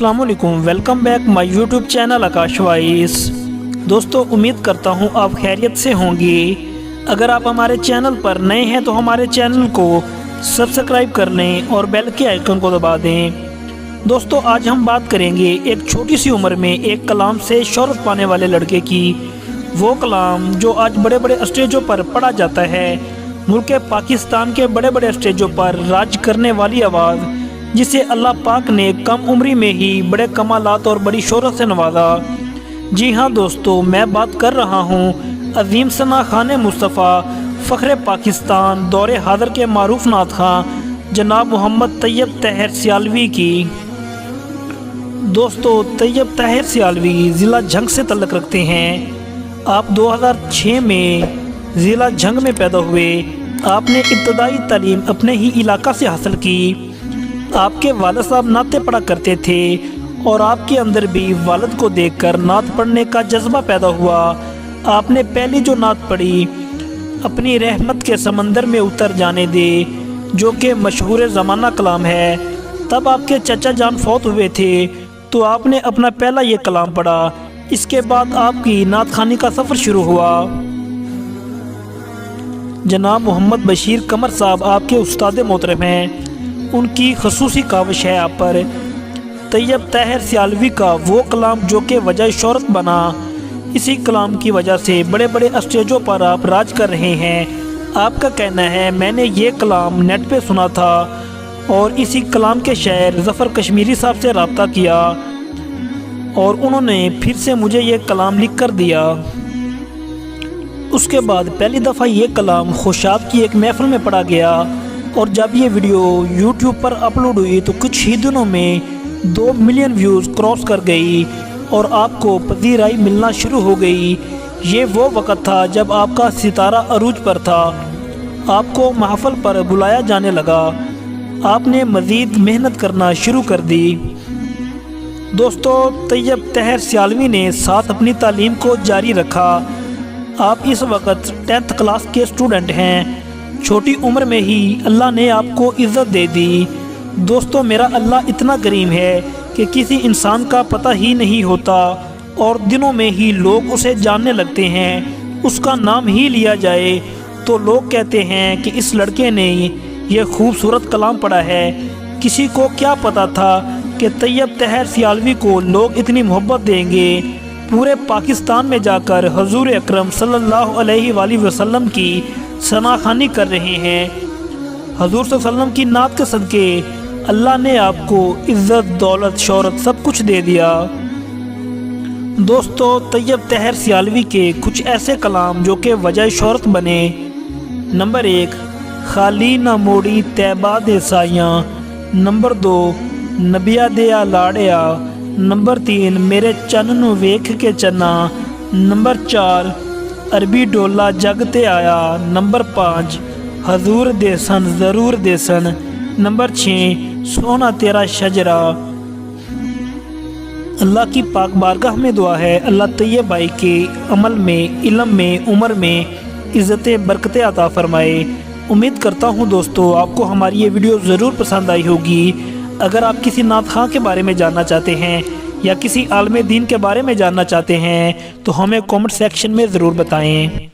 अस्सलाम वालेकुम, welcome back my YouTube channel Akash voice. दोस्तों, उम्मीद करता हूँ आप खैरियत से होंगे। अगर आप हमारे चैनल पर नए हैं तो हमारे चैनल को सब्सक्राइब कर लें और बेल के आइकन को दबा दें। दोस्तों, आज हम बात करेंगे एक छोटी सी उम्र में एक कलाम से शोहरत पाने वाले लड़के की। वो कलाम जो आज बड़े बड़े स्टेजों पर पढ़ा जाता है, मुल्क पाकिस्तान के बड़े बड़े स्टेजों पर राज करने वाली आवाज़, जिसे अल्लाह पाक ने कम उम्री में ही बड़े कमालात और बड़ी शोहरत से नवाजा। जी हाँ दोस्तों, मैं बात कर रहा हूँ अजीम सना खान मुस्तफ़ा फ़ख्र पाकिस्तान दौरे हादर के मारूफ नात खां जनाब मोहम्मद तैयब ताहिर सियालवी की। दोस्तों, तैयब ताहिर सियालवी ज़िला झंग से तल्लुक़ रखते हैं। आप 2006 में ज़िला झंग में पैदा हुए। आपने इब्तदाई तालीम अपने ही इलाका से हासिल की। आपके वालिद साहब नाते पढ़ा करते थे और आपके अंदर भी वालिद को देखकर नात पढ़ने का जज्बा पैदा हुआ। आपने पहली जो नात पढ़ी, अपनी रहमत के समंदर में उतर जाने दे, जो कि मशहूर ज़माना कलाम है। तब आपके चचा जान फौत हुए थे तो आपने अपना पहला ये कलाम पढ़ा। इसके बाद आपकी नात खानी का सफ़र शुरू हुआ। जनाब मोहम्मद बशीर कमर साहब आपके उस्ताद मोहतरम हैं। उनकी खसूसी काविश है आप पर। तैयब ताहिर सियालवी का वो कलाम जो कि वजह शोहरत बना, इसी कलाम की वजह से बड़े बड़े स्टेजों पर आप राज कर रहे हैं। आपका कहना है, मैंने ये कलाम नेट पे सुना था और इसी कलाम के शायर ज़फ़र कश्मीरी साहब से रब्ता किया और उन्होंने फिर से मुझे ये कलाम लिख कर दिया। उसके बाद पहली दफ़ा ये कलाम खुशाब की एक महफ़िल में पढ़ा गया और जब ये वीडियो YouTube पर अपलोड हुई तो कुछ ही दिनों में 2 मिलियन व्यूज़ क्रॉस कर गई और आपको पजीराई मिलना शुरू हो गई। ये वो वक़्त था जब आपका सितारा अरूज पर था। आपको महफ़िल पर बुलाया जाने लगा। आपने मज़ीद मेहनत करना शुरू कर दी। दोस्तों, तैयब ताहिर सियालवी ने साथ अपनी तालीम को जारी रखा। आप इस वक्त 10th क्लास के स्टूडेंट हैं। छोटी उम्र में ही अल्लाह ने आपको इज़्ज़त दे दी। दोस्तों, मेरा अल्लाह इतना करीम है कि किसी इंसान का पता ही नहीं होता और दिनों में ही लोग उसे जानने लगते हैं। उसका नाम ही लिया जाए तो लोग कहते हैं कि इस लड़के ने यह खूबसूरत कलाम पढ़ा है। किसी को क्या पता था कि तैयब ताहिर सियालवी को लोग इतनी मोहब्बत देंगे। पूरे पाकिस्तान में जाकर हुज़ूर अकरम सल्लल्लाहु अलैहि वसल्लम की सनाखानी कर रहे हैं। हुज़ूर सल्लल्लाहु अलैहि वसल्लम की नात के सदके अल्लाह ने आपको इज़्ज़त, दौलत, शोहरत सब कुछ दे दिया। दोस्तों, तैयब ताहिर सियालवी के कुछ ऐसे कलाम जो कि वजह शोहरत बने। नंबर 1, खाली ना मोड़ी तैबा दे साइयां। नंबर 2, नबिया दिया लाड़िया। नंबर 3, मेरे चन्न नू वेख के चन्ना। नंबर 4, अरबी डोला जग ते आया। नंबर 5, हजूर देसन ज़रूर देसन। नंबर 6, सोना तेरा शजरा। अल्लाह की पाक बारगाह में दुआ है, अल्लाह तैयब भाई के अमल में, इल्म में, उम्र में इज़्ज़तें बरकतें अता फरमाए। उम्मीद करता हूँ दोस्तों आपको हमारी ये वीडियो ज़रूर पसंद आई होगी। अगर आप किसी नात खां के बारे में जानना चाहते हैं या किसी आलम दीन के बारे में जानना चाहते हैं तो हमें कमेंट सेक्शन में ज़रूर बताएं।